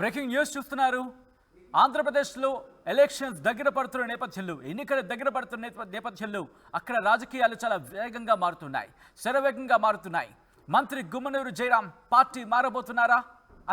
Breaking news చూస్తున్నారు. ఆంధ్రప్రదేశ్లో elections దగ్గర పడుతున్న నేపథ్యంలో, ఎన్నికలు దగ్గర పడుతున్న నేపథ్యంలో అక్కడ రాజకీయాలు చాలా వేగంగా మారుతున్నాయి, శరవేగంగా మారుతున్నాయి. మంత్రి గుమ్మనూరు జయరాం పార్టీ మారబోతున్నారా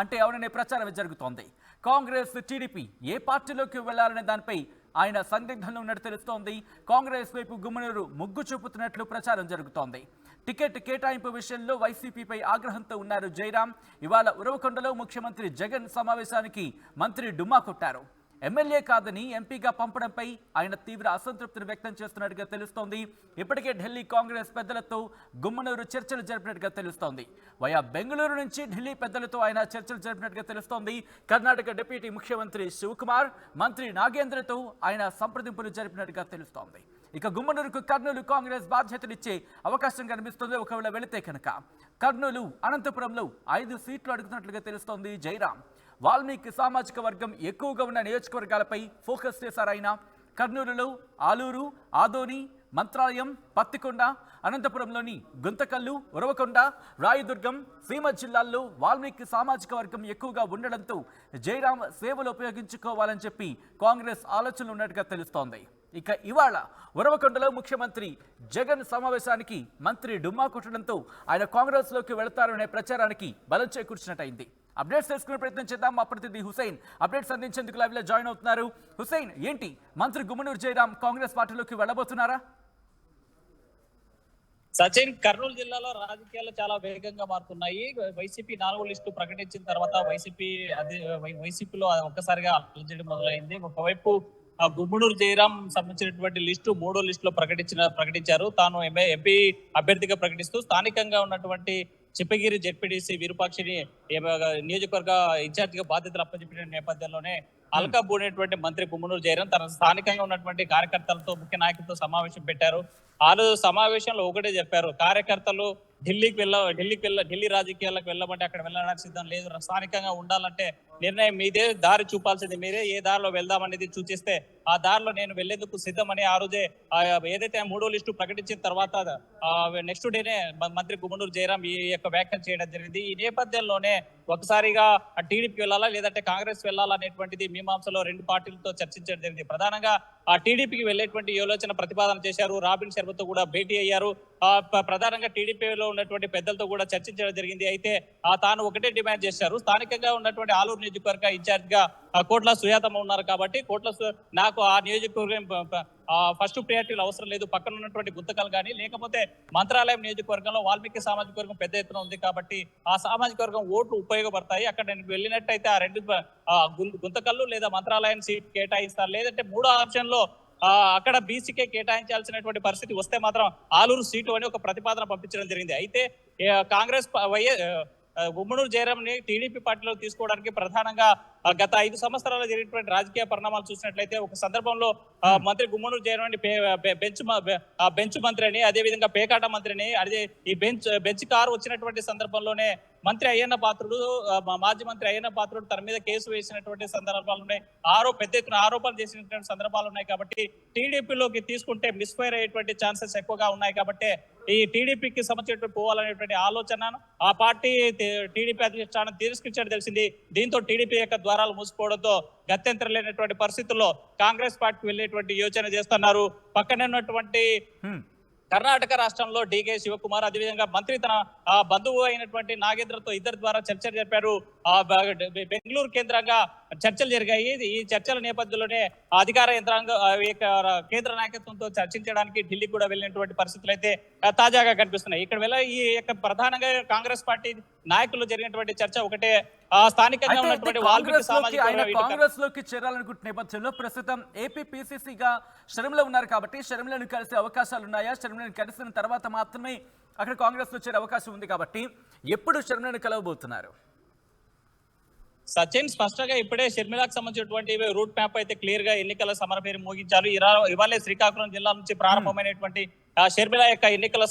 అంటే అవుననే ప్రచారం జరుగుతోంది. కాంగ్రెస్, టీడీపీ ఏ పార్టీలోకి వెళ్లాలనే దానిపై ఆయన సందిగ్ధంలో ఉన్నట్టు తెలుస్తోంది. కాంగ్రెస్ వైపు గుమ్మనూరు మొగ్గు చూపుతున్నట్లు ప్రచారం జరుగుతోంది. టికెట్ కేటాయింపు విషయంలో వైసీపీపై ఆగ్రహంతో ఉన్నారు జయరాం. ఇవాళ ఉరవకొండలో ముఖ్యమంత్రి జగన్ సమావేశానికి మంత్రి డుమ్మా కొట్టారు. ఎమ్మెల్యే కాదని ఎంపీగా పంపడంపై ఆయన తీవ్ర అసంతృప్తిని వ్యక్తం చేస్తున్నట్టుగా తెలుస్తోంది. ఇప్పటికే ఢిల్లీ కాంగ్రెస్ పెద్దలతో గుమ్మనూరు చర్చలు జరిపినట్టుగా తెలుస్తోంది. వయా బెంగళూరు నుంచి ఢిల్లీ పెద్దలతో ఆయన చర్చలు జరిపినట్టుగా తెలుస్తోంది. కర్ణాటక డిప్యూటీ ముఖ్యమంత్రి శివకుమార్, మంత్రి నాగేంద్రతో ఆయన సంప్రదింపులు జరిపినట్టుగా తెలుస్తోంది. ఇక గుమ్మనూరుకు కర్నూలు కాంగ్రెస్ బాధ్యతలు ఇచ్చే అవకాశం కనిపిస్తుంది. ఒకవేళ వెళితే కనుక కర్నూలు, అనంతపురంలో 5 సీట్లు అడుగుతున్నట్లుగా తెలుస్తోంది జయరాం. వాల్మీకి సామాజిక వర్గం ఎక్కువగా ఉన్న నియోజకవర్గాలపై ఫోకస్ చేశారు ఆయన. కర్నూలులో ఆలూరు, ఆదోని, మంత్రాలయం, పత్తికొండ, అనంతపురంలోని గుంతకల్లు, ఉరవకొండ, రాయదుర్గం, సీమ జిల్లాల్లో వాల్మీకి సామాజిక వర్గం ఎక్కువగా ఉండడంతో జయరాం సేవలు ఉపయోగించుకోవాలని చెప్పి కాంగ్రెస్ ఆలోచనలు ఉన్నట్టుగా తెలుస్తోంది. ఇక ఇవాళ ఉరవకొండలో ముఖ్యమంత్రి జగన్ సమావేశానికి మంత్రి డుమ్మా కొట్టడంతో ఆయన కాంగ్రెస్లోకి వెళతారనే ప్రచారానికి బలం చేకూర్చినట్టయింది. అప్డేట్స్ తెలుసుకునే ప్రయత్నం చేద్దాం. మా ప్రతినిధి హుసైన్ అప్డేట్స్ అందించేందుకు లైవ్లో జాయిన్ అవుతున్నారు. హుసైన్, ఏంటి మంత్రి గుమ్మనూరు జయరాం కాంగ్రెస్ పార్టీలోకి వెళ్ళబోతున్నారా? సచిన్, కర్నూలు జిల్లాలో రాజకీయాలు చాలా వేగంగా మారుతున్నాయి. వైసీపీ 4 లిస్టు ప్రకటించిన తర్వాత వైసీపీలో ఒక్కసారిగా అలజడి మొదలైంది. ఒకవైపు గుమ్మనూరు జయరాం సంబంధించినటువంటి లిస్టు 3వ లిస్టులో ప్రకటించారు. తాను ఎంపీ అభ్యర్థిగా ప్రకటిస్తూ స్థానికంగా ఉన్నటువంటి చిప్పగిరి జెడ్పీటీసీ విరూపాక్షిని నియోజకవర్గ ఇన్ఛార్జిగా బాధ్యతలు అప్పచెప్పిన నేపథ్యంలోనే అల్కాబూనేటువంటి మంత్రి గుమ్మనూరు జయరాం తన స్థానికంగా ఉన్నటువంటి కార్యకర్తలతో, ముఖ్య నాయకులతో సమావేశం పెట్టారు. సమావేశంలో ఒకటే చెప్పారు, కార్యకర్తలు ఢిల్లీ రాజకీయాలకు వెళ్ళమంటే అక్కడ వెళ్ళడానికి సిద్ధం లేదు, స్థానికంగా ఉండాలంటే నిర్ణయం మీదే, దారి చూపాల్సింది మీరే, ఏ దారిలో వెళ్దామనేది సూచిస్తే ఆ దారిలో నేను వెళ్లేందుకు సిద్ధమని ఆ రోజే ఏదైతే 3వ లిస్టు ప్రకటించిన తర్వాత నెక్స్ట్ డేనే మంత్రి గుమ్మనూరు జయరాం ఈ యొక్క వ్యాఖ్యలు చేయడం జరిగింది. ఈ నేపథ్యంలోనే ఒకసారిగా టీడీపీ వెళ్ళాలా లేదంటే కాంగ్రెస్ వెళ్ళాలా అనేటువంటిది మీమాంసలో 2 పార్టీలతో చర్చించడం జరిగింది. ప్రధానంగా ఆ టీడీపీకి వెళ్లేటువంటి యోచన ప్రతిపాదన చేశారు. రాబిన్ శర్మతో కూడా భేటీ అయ్యారు. ప్రధానంగా టీడీపీలో ఉన్నటువంటి పెద్దలతో కూడా చర్చించడం జరిగింది. అయితే తాను ఒకటే డిమాండ్ చేశారు, స్థానికంగా ఉన్నటువంటి ఆలూరు నియోజకవర్గ ఇన్ఛార్జ్ గా కోట్ల సుజాతమ్మ ఉన్నారు కాబట్టి నాకు ఆ నియోజకవర్గం ఫస్ట్ ప్రయారిటీలు అవసరం లేదు, పక్కన ఉన్నటువంటి గుంతకల్ కానీ లేకపోతే మంత్రాలయం నియోజకవర్గంలో వాల్మీకి సామాజిక వర్గం పెద్ద ఎత్తున ఉంది కాబట్టి ఆ సామాజిక వర్గం ఓట్లు ఉపయోగపడతాయి, అక్కడ నేను వెళ్ళినట్టయితే ఆ 2 గుంతకల్లు లేదా మంత్రాలయం సీట్ కేటాయిస్తారు, లేదంటే 3వ ఆప్షన్ లో అక్కడ బీసీకే కేటాయించాల్సినటువంటి పరిస్థితి వస్తే మాత్రం ఆలూరు సీటు అని ఒక ప్రతిపాదన పంపించడం జరిగింది. అయితే కాంగ్రెస్ గుమ్మనూరు జయరాం ని టీడీపీ పార్టీలో తీసుకోవడానికి ప్రధానంగా గత 5 సంవత్సరాల్లో జరిగినటువంటి రాజకీయ పరిణామాలు చూసినట్లయితే ఒక సందర్భంలో మంత్రి గుమ్మనూరు జయరాం బెంచ్ మంత్రి అని, అదే విధంగా పేకాట మంత్రిని, అదే ఈ బెంచ్ కారు వచ్చినటువంటి సందర్భంలోనే మంత్రి అయ్యన్న పాత్రుడు, మాజీ మంత్రి అయ్యన్న పాత్రుడు తన మీద కేసు వేసినటువంటి సందర్భాలు ఉన్నాయి. పెద్ద ఎత్తున ఆరోపణలు చేసినటువంటి సందర్భాలు ఉన్నాయి. కాబట్టి టీడీపీలోకి తీసుకుంటే మిస్ఫైర్ అయ్యేటువంటి ఛాన్సెస్ ఎక్కువగా ఉన్నాయి. కాబట్టి ఈ టీడీపీకి సంబంధించినటువంటి పోవాలనేటువంటి ఆలోచనను ఆ పార్టీ టీడీపీ అధిష్టానం తిరస్కరించడం తెలిసింది. దీంతో టీడీపీ యొక్క ద్వారాలు మూసుకోవడంతో గత్యంతరం లేనటువంటి పరిస్థితుల్లో కాంగ్రెస్ పార్టీకి వెళ్లేటువంటి యోచన చేస్తున్నారు. పక్కనే ఉన్నటువంటి కర్ణాటక రాష్ట్రంలో డీకే శివకుమార్, అదేవిధంగా మంత్రి తన బంధువు అయినటువంటి నాగేంద్రతో ఇద్దరి ద్వారా చర్చలు జరిపారు. బెంగళూరు కేంద్రంగా చర్చలు జరిగాయి. ఈ చర్చల నేపథ్యంలోనే అధికార యంత్రాంగం కేంద్ర నాయకత్వంతో చర్చించడానికి ఢిల్లీ కూడా వెళ్ళినటువంటి పరిస్థితులు అయితే తాజాగా కనిపిస్తున్నాయి. ఇక్కడ ఈ యొక్క ప్రధానంగా కాంగ్రెస్ పార్టీ నాయకులు జరిగినటువంటి చర్చ ఒకటే, స్థానికంగా ఉన్నటువంటి కాంగ్రెస్ లోకి చేరాలనుకుంటున్న నేపథ్యంలో ప్రస్తుతం ఏపీపీసీసీగా షర్మిల ఉన్నారు కాబట్టి షర్మిలను కలిసే అవకాశాలు ఉన్నాయా? షర్మిలను కలిసిన తర్వాత మాత్రమే అక్కడ కాంగ్రెస్ లో చేరే అవకాశం ఉంది కాబట్టి ఎప్పుడు షర్మిలను కలవబోతున్నారు? సచిన్, స్పష్టంగా ఇప్పుడే షర్మిలాకు సంబంధించినటువంటి రూట్ మ్యాప్ అయితే క్లియర్ గా ఎన్నికల సమరభేరి మోగించారు. ఇవాళే శ్రీకాకుళం జిల్లా నుంచి ప్రారంభమైనటువంటి షర్మిల యొక్క ఎన్నికల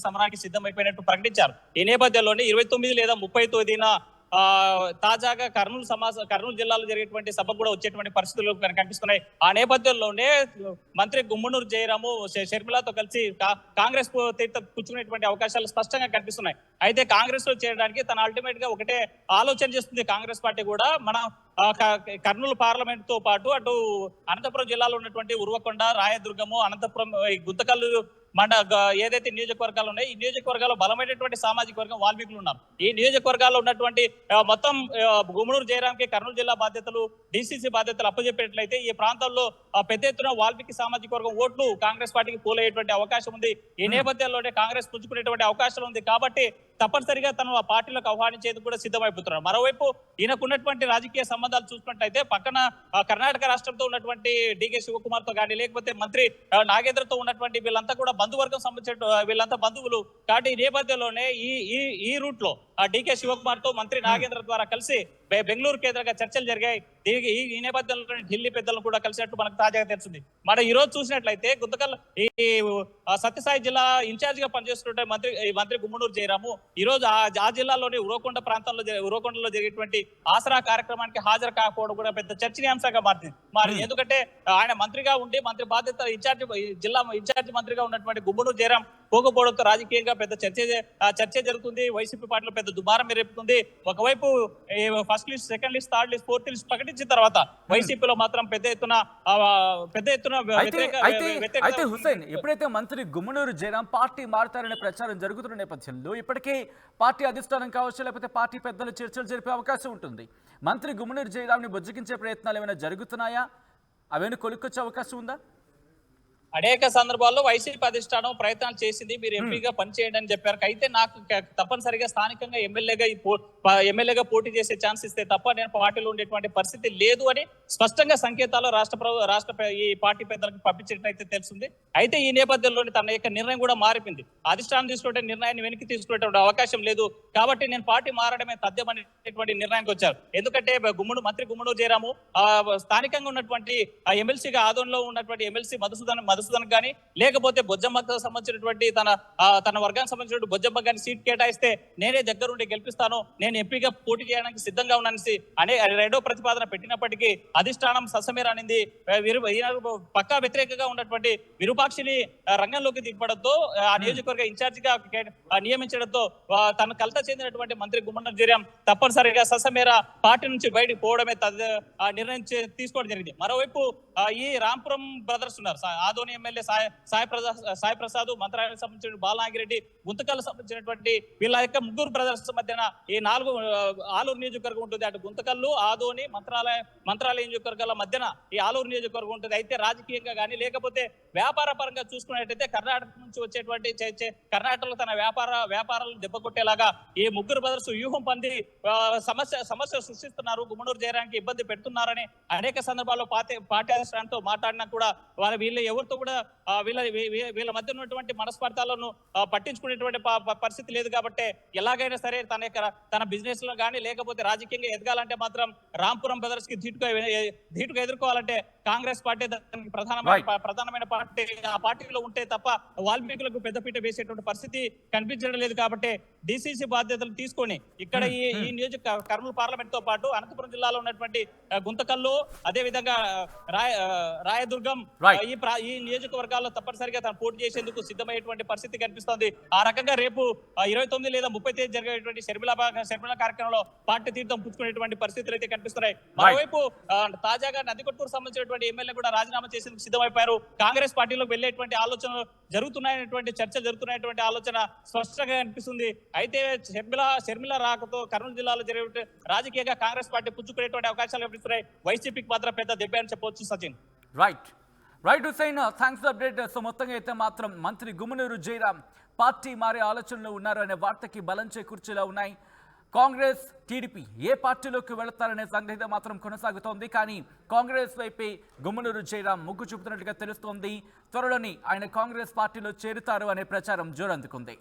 సమరానికి సిద్ధమైపోయినట్టు ప్రకటించారు. ఈ నేపథ్యంలోనే 29 లేదా 30 తేదీన తాజాగా కర్నూలు జిల్లాలో జరిగేటువంటి సభకు కూడా వచ్చేటువంటి పరిస్థితులు కనిపిస్తున్నాయి. ఆ నేపథ్యంలోనే మంత్రి గుమ్మనూరు జయరాము షర్మిలతో కలిసి కాంగ్రెస్ పుచ్చుకునేటువంటి అవకాశాలు స్పష్టంగా కనిపిస్తున్నాయి. అయితే కాంగ్రెస్ లో చేరడానికి తన అల్టిమేట్ గా ఒకటే ఆలోచన చేస్తుంది కాంగ్రెస్ పార్టీ కూడా. మన కర్నూలు పార్లమెంట్ తో పాటు అటు అనంతపురం జిల్లాలో ఉన్నటువంటి ఉర్వకొండ, రాయదుర్గము, అనంతపురం, గుంతకల్లు ఏదైతే నియోజకవర్గాలు ఉన్నాయి, ఈ నియోజకవర్గాల్లో బలమైనటువంటి సామాజిక వర్గం వాల్మీకులు ఉన్నారు. ఈ నియోజకవర్గాల్లో ఉన్నటువంటి మొత్తం గుమ్మనూరు జయరాంకి కర్నూలు జిల్లా బాధ్యతలు, డిసిసి బాధ్యతలు అప్పచెప్పేట్లయితే ఈ ప్రాంతాల్లో పెద్ద ఎత్తున వాల్మీకి సామాజిక వర్గం ఓట్లు కాంగ్రెస్ పార్టీకి పోలయ్యేటువంటి అవకాశం ఉంది. ఈ నేపథ్యంలోనే కాంగ్రెస్ పుంజుకునేటువంటి అవకాశం ఉంది. కాబట్టి తప్పనిసరిగా తను ఆ పార్టీలకు ఆహ్వానించేందుకు కూడా సిద్ధమైపోతున్నారు. మరోవైపు ఈయనకున్నటువంటి రాజకీయ సంబంధాలు చూసుకున్నట్టయితే పక్కన కర్ణాటక రాష్ట్రంతో ఉన్నటువంటి డికే శివకుమార్ తో కానీ, లేకపోతే మంత్రి నాగేంద్రతో ఉన్నటువంటి వీళ్ళంతా కూడా బంధువర్గం సంబంధించిన వీళ్ళంతా బంధువులు. కాబట్టి ఈ నేపథ్యంలోనే ఈ రూట్ లో డికే శివకుమార్ తో మంత్రి నాగేంద్ర ద్వారా కలిసి బెంగళూరు కేంద్రంగా చర్చలు జరిగాయి. దీనికి ఈ నేపథ్యంలో ఢిల్లీ పెద్దలను కూడా కలిసినట్టు మనకు తాజాగా తెలిసింది. మనం ఈ రోజు చూసినట్లయితే గుంతకల్ ఈ సత్యసాయి జిల్లా ఇన్ఛార్జ్ గా పనిచేస్తున్న మంత్రి గుమ్మనూరు జయరాము ఈ రోజు ఆ జిల్లాలోని ఉరవకొండలో జరిగేటువంటి ఆసరా కార్యక్రమానికి హాజరు కాకపోవడం కూడా పెద్ద చర్చనీయాంశంగా మారింది. ఎందుకంటే ఆయన మంత్రిగా ఉండి మంత్రి బాధ్యత జిల్లా ఇన్ఛార్జ్ మంత్రిగా ఉన్నటువంటి గుమ్మనూరు జయరాం పోకపోవడంతో రాజకీయంగా పెద్ద చర్చ జరుగుతుంది. వైసీపీ పార్టీలో పెద్ద దుమారం రేపుతుంది. ఒకవైపు first list, second list, third list, fourth list ప్రకటించిన తర్వాత వైసీపీలో మాత్రం పెద్ద ఎత్తున అయితే హుస్సేన్, ఎప్పుడైతే మంత్రి గుమ్మనూరు జయరాం పార్టీ మారుతారనే ప్రచారం జరుగుతున్న నేపథ్యంలో ఇప్పటికే పార్టీ అధిష్టానం కావచ్చు, లేకపోతే పార్టీ పెద్దలు చర్చలు జరిపే అవకాశం ఉంటుంది. మంత్రి గుమ్మనూరు జయరాంని బుజ్జగించే ప్రయత్నాలు ఏమైనా జరుగుతున్నాయా? అవేనా కొలుక్కొచ్చే అవకాశం ఉందా? అనేక సందర్భాల్లో వైసీపీ అధిష్టానం ప్రయత్నాలు చేసింది. మీరు ఎంపీగా పనిచేయండి అని చెప్పారు. అయితే నాకు తప్పనిసరిగా స్థానికంగా ఎమ్మెల్యేగా పోటీ చేసే ఛాన్స్ ఇస్తే తప్ప నేను పార్టీలో ఉండేటువంటి పరిస్థితి లేదు అని స్పష్టంగా సంకేతాలు ఈ పార్టీ పెద్దలకు పంపించినట్టయితే తెలుస్తుంది. అయితే ఈ నేపథ్యంలోని తన యొక్క నిర్ణయం కూడా మారిపోయింది. అధిష్టానం తీసుకునే నిర్ణయాన్ని వెనక్కి తీసుకునేటువంటి అవకాశం లేదు. కాబట్టి నేను పార్టీ మారడమే తథ్యమనేటువంటి నిర్ణయానికి వచ్చారు. ఎందుకంటే మంత్రి గుమ్మనూరు జయరాము స్థానికంగా ఉన్నటువంటి ఎమ్మెల్సీగా ఆదోన్లో ఉన్నటువంటి ఎమ్మెల్సీ మధుసూదన్ కానీ, లేకపోతే బొజ్జమ్మకు సంబంధించినటువంటి తన వర్గానికి సంబంధించినటువంటి బొజ్జమ్మ గారిని సీట్ కేటాయిస్తే నేనే దగ్గరుండి గెలిపిస్తాను, నేను ఎంపీగా పోటీ చేయడానికి సిద్ధంగా ఉన్నానని రెండో ప్రతిపాదన పెట్టినప్పటికీ అధిష్టానం ససమేరానింది. పక్కా వ్యతిరేకంగా ఉన్నటువంటి విరూపాక్షిని రంగంలోకి దిగపడంతో ఆ నియోజకవర్గ ఇన్ఛార్జ్ గా నియమించడంతో తన కలత చెందినటువంటి మంత్రి గుమ్మనూరు జయరాం తప్పనిసరిగా ససమేర పార్టీ నుంచి బయటకు పోవడమే నిర్ణయం తీసుకోవడం జరిగింది. మరోవైపు ఈ రాంపురం బ్రదర్స్ ఉన్నారు, ఆదోని ఎమ్మెల్యే సాయి ప్రసాద్, మంత్రాలయానికి సంబంధించిన బాలనాగిరెడ్డి, గుంతకల్కు సంబంధించినటువంటి వీళ్ళ యొక్క ముగ్గురు బ్రదర్స్ మధ్యన ఈ ఆలూరు నియోజకవర్గం ఉంటుంది. అటు గుంతకల్లు, ఆదోని, మంత్రాలయ నియోజకవర్గాల మధ్యన ఈ ఆలూరు నియోజకవర్గం ఉంటుంది. అయితే రాజకీయంగా కానీ లేకపోతే వ్యాపార పరంగా చూసుకున్నట్టయితే కర్ణాటక నుంచి వచ్చేటువంటి కర్ణాటకలో తన వ్యాపారాలు దెబ్బకొట్టేలాగా ఈ ముగ్గురు బ్రదర్స్ వ్యూహం పొంది సమస్య సృష్టిస్తున్నారు, గుమ్మనూరు జయరాంకి ఇబ్బంది పెడుతున్నారని అనేక సందర్భాల్లో పార్టీ అధిష్టానంతో మాట్లాడినా కూడా వీళ్ళు ఎవరితో కూడా వీళ్ళ మధ్య ఉన్నటువంటి మనస్పర్ధాలను పట్టించుకునేటువంటి పరిస్థితి లేదు. కాబట్టి ఎలాగైనా సరే తన బిజినెస్ లో కానీ లేకపోతే రాజకీయంగా ఎదగాలంటే మాత్రం రాంపురం బ్రదర్స్ కి ధీటుగా ఎదుర్కోవాలంటే కాంగ్రెస్ పార్టీ దానికి ప్రధానమైన పార్టీ. ఆ పార్టీలో ఉంటే తప్ప వాల్మీకులకు పెద్దపీట వేసేటువంటి పరిస్థితి కనిపించడం లేదు. కాబట్టి డిసిసి బాధ్యతలు తీసుకొని ఇక్కడ ఈ కర్నూలు పార్లమెంట్ తో పాటు అనంతపురం జిల్లాలో ఉన్నటువంటి గుంతకల్లు, అదే విధంగా రాయదుర్గం ఈ నియోజకవర్గాల్లో తప్పనిసరిగా తను పోటీ చేసేందుకు సిద్ధమయ్యేటువంటి పరిస్థితి కనిపిస్తోంది. ఆ రకంగా రేపు 29 లేదా 30 తేదీ జరిగేటువంటి షర్మిల కార్యక్రమంలో పార్టీ తీర్థం పుచ్చుకునేటువంటి పరిస్థితులు అయితే కనిపిస్తున్నాయి. మరోవైపు తాజాగా నందికొట్కూరు సంబంధించినటువంటి ఎమ్మెల్యే కూడా రాజీనామా చేసేందుకు సిద్ధమైపోయారు. కాంగ్రెస్ పార్టీలోకి వెళ్లేటువంటి ఆలోచనలు చర్చలు జరుగుతున్నటువంటి ఆలోచన స్పష్టంగా కనిపిస్తుంది. అయితే షర్మిల రాకతో కర్నూలు జిల్లాలో జరిగే రాజకీయంగా కాంగ్రెస్ పార్టీ పుచ్చుకునేటువంటి అవకాశాలు కనిపిస్తున్నాయి. వైసీపీకి మాత్రం పెద్ద దెబ్బ అని చెప్పవచ్చు. Sachin. Right Hussain, thanks for update. So మొత్తంగా అయితే మాత్రం మంత్రి గుమ్మనూరు జయరాం పార్టీ మారే ఆలోచనలో ఉన్నారు అనే వార్తకి బలం చేకూర్చేలా ఉన్నాయి. కాంగ్రెస్, టీడీపీ ఏ పార్టీలోకి వెళతారనే సంగతి మాత్రం కొనసాగుతోంది. కానీ కాంగ్రెస్ వైపే గుమ్మనూరు జయరాం మొగ్గు చూపుతున్నట్టుగా తెలుస్తోంది. త్వరలోని ఆయన కాంగ్రెస్ పార్టీలో చేరుతారు అనే ప్రచారం జోరందుకుంది.